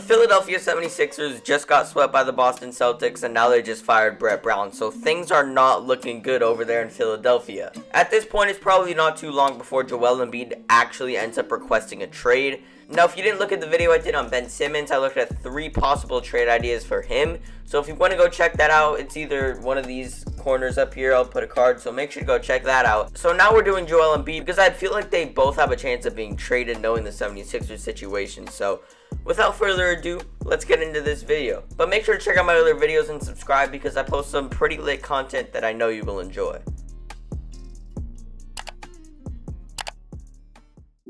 Philadelphia 76ers just got swept by the Boston Celtics, and now they just fired Brett Brown, so things are not looking good over there in Philadelphia. At this point, it's probably not too long before Joel Embiid actually ends up requesting a trade. Now, if you didn't look at the video I did on Ben Simmons, I looked at 3 possible trade ideas for him. So if you want to go check that out, it's either one of these corners up here. I'll put a card, so make sure to go check that out. So now we're doing Joel Embiid because I feel like they both have a chance of being traded knowing the 76ers situation. So without further ado, let's get into this video. But make sure to check out my other videos and subscribe because I post some pretty lit content that I know you will enjoy.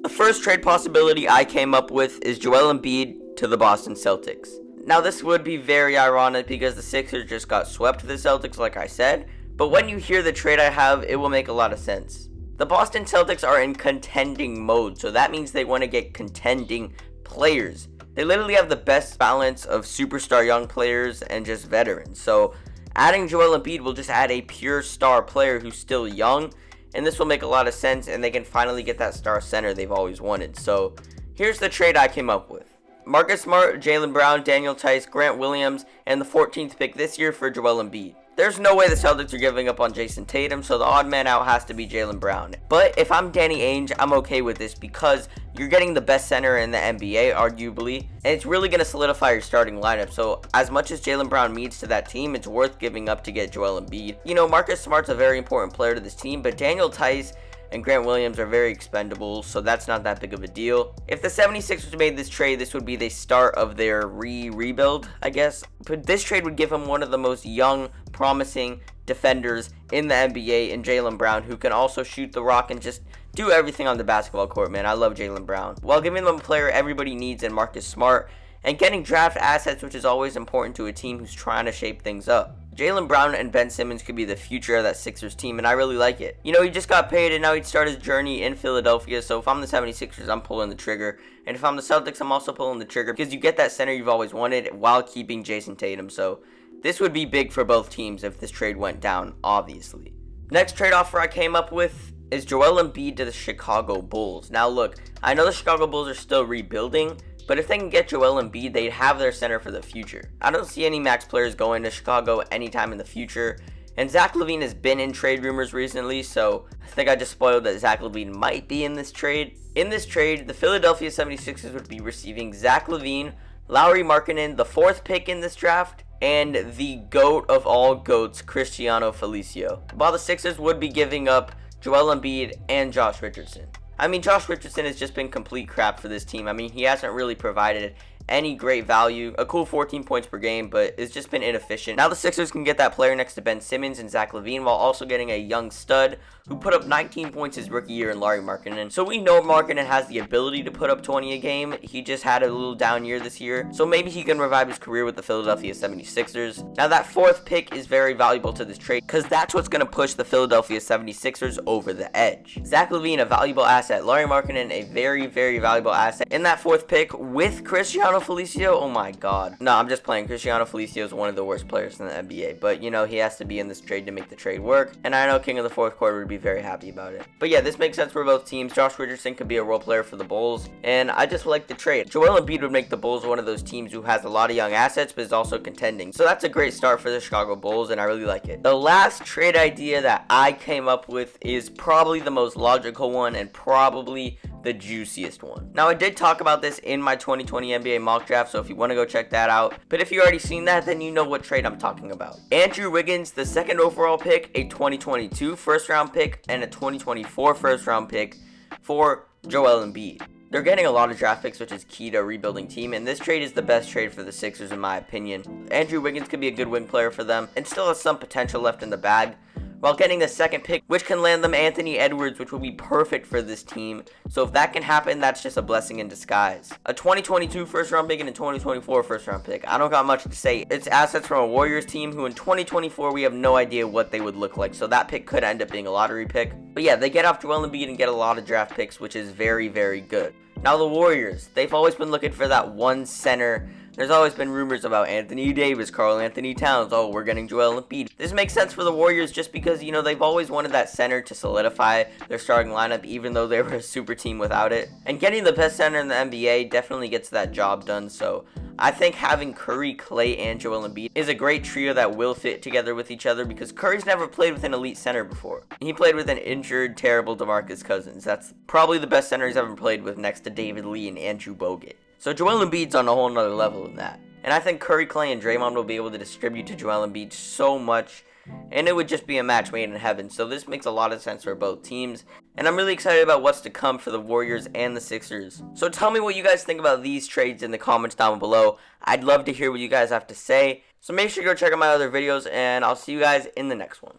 The first trade possibility I came up with is Joel Embiid to the Boston Celtics. Now this would be very ironic because the Sixers just got swept to the Celtics like I said, but when you hear the trade I have, it will make a lot of sense. The Boston Celtics are in contending mode, so that means they want to get contending players. They literally have the best balance of superstar young players and just veterans, so adding Joel Embiid will just add a pure star player who's still young, and this will make a lot of sense, and they can finally get that star center they've always wanted. So here's the trade I came up with. Marcus Smart, Jaylen Brown, Daniel Tice, Grant Williams, and the 14th pick this year for Joel Embiid. There's no way the Celtics are giving up on Jason Tatum, so the odd man out has to be Jaylen Brown. But if I'm Danny Ainge, I'm okay with this because you're getting the best center in the NBA, arguably, and it's really going to solidify your starting lineup. So as much as Jaylen Brown means to that team, it's worth giving up to get Joel Embiid. You know, Marcus Smart's a very important player to this team, but Daniel Tice and Grant Williams are very expendable, so that's not that big of a deal. If the 76ers made this trade, this would be the start of their rebuild, I guess. But this trade would give him one of the most young, promising defenders in the NBA in Jaylen Brown, who can also shoot the rock and just do everything on the basketball court, man. I love Jaylen Brown. While giving them a player everybody needs in Marcus Smart, and getting draft assets, which is always important to a team who's trying to shape things up. Jaylen Brown and Ben Simmons could be the future of that Sixers team, and I really like it. You know, he just got paid, and now he'd start his journey in Philadelphia, so if I'm the 76ers, I'm pulling the trigger. And if I'm the Celtics, I'm also pulling the trigger, because you get that center you've always wanted while keeping Jason Tatum, so this would be big for both teams if this trade went down, obviously. Next trade offer I came up with is Joel Embiid to the Chicago Bulls. Now look, I know the Chicago Bulls are still rebuilding, but if they can get Joel Embiid, they'd have their center for the future. I don't see any max players going to Chicago anytime in the future. And Zach LaVine has been in trade rumors recently, so I think I just spoiled that Zach LaVine might be in this trade. In this trade, the Philadelphia 76ers would be receiving Zach LaVine, Lauri Markkanen, the 4th pick in this draft, and the GOAT of all GOATs, Cristiano Felicio. While the Sixers would be giving up Joel Embiid and Josh Richardson. I mean, Josh Richardson has just been complete crap for this team. I mean, he hasn't really provided any great value. A cool 14 points per game, but it's just been inefficient. Now the Sixers can get that player next to Ben Simmons and Zach LaVine while also getting a young stud who put up 19 points his rookie year in Lauri Markkanen. So we know Markkanen has the ability to put up 20 a game. He just had a little down year this year. So maybe he can revive his career with the Philadelphia 76ers. Now that 4th pick is very valuable to this trade because that's what's going to push the Philadelphia 76ers over the edge. Zach LaVine, a valuable asset. Lauri Markkanen, a very, very valuable asset. In that 4th pick with Cristiano Felicio, oh my god. No, I'm just playing. Cristiano Felicio is one of the worst players in the NBA, but you know, he has to be in this trade to make the trade work, and I know King of the 4th quarter would be very happy about it. But yeah, this makes sense for both teams. Josh Richardson could be a role player for the Bulls, and I just like the trade. Joel Embiid would make the Bulls one of those teams who has a lot of young assets, but is also contending. So that's a great start for the Chicago Bulls, and I really like it. The last trade idea that I came up with is probably the most logical one, and probably the juiciest one. Now, I did talk about this in my 2020 NBA mock draft, so if you want to go check that out, but if you already seen that, then you know what trade I'm talking about. Andrew Wiggins, the 2nd overall pick, a 2022 first round pick, and a 2024 first round pick for Joel Embiid. They're getting a lot of draft picks, which is key to a rebuilding team, and this trade is the best trade for the Sixers in my opinion. Andrew Wiggins could be a good wing player for them, and still has some potential left in the bag, while getting the 2nd pick, which can land them Anthony Edwards, which will be perfect for this team. So if that can happen, that's just a blessing in disguise. A 2022 first round pick and a 2024 first round pick. I don't got much to say. It's assets from a Warriors team who in 2024 we have no idea what they would look like. So that pick could end up being a lottery pick. But yeah, they get off Joel Embiid and get a lot of draft picks, which is very, very good. Now the Warriors, they've always been looking for that one center There's always been rumors about Anthony Davis, Karl Anthony Towns. Oh, we're getting Joel Embiid. This makes sense for the Warriors just because, they've always wanted that center to solidify their starting lineup even though they were a super team without it. And getting the best center in the NBA definitely gets that job done, so I think having Curry, Klay, and Joel Embiid is a great trio that will fit together with each other because Curry's never played with an elite center before. He played with an injured, terrible DeMarcus Cousins. That's probably the best center he's ever played with next to David Lee and Andrew Bogut. So Joel Embiid's on a whole nother level than that. And I think Curry, Klay, and Draymond will be able to distribute to Joel Embiid so much, and it would just be a match made in heaven. So this makes a lot of sense for both teams, and I'm really excited about what's to come for the Warriors and the Sixers. So tell me what you guys think about these trades in the comments down below. I'd love to hear what you guys have to say. So make sure to go check out my other videos, and I'll see you guys in the next one.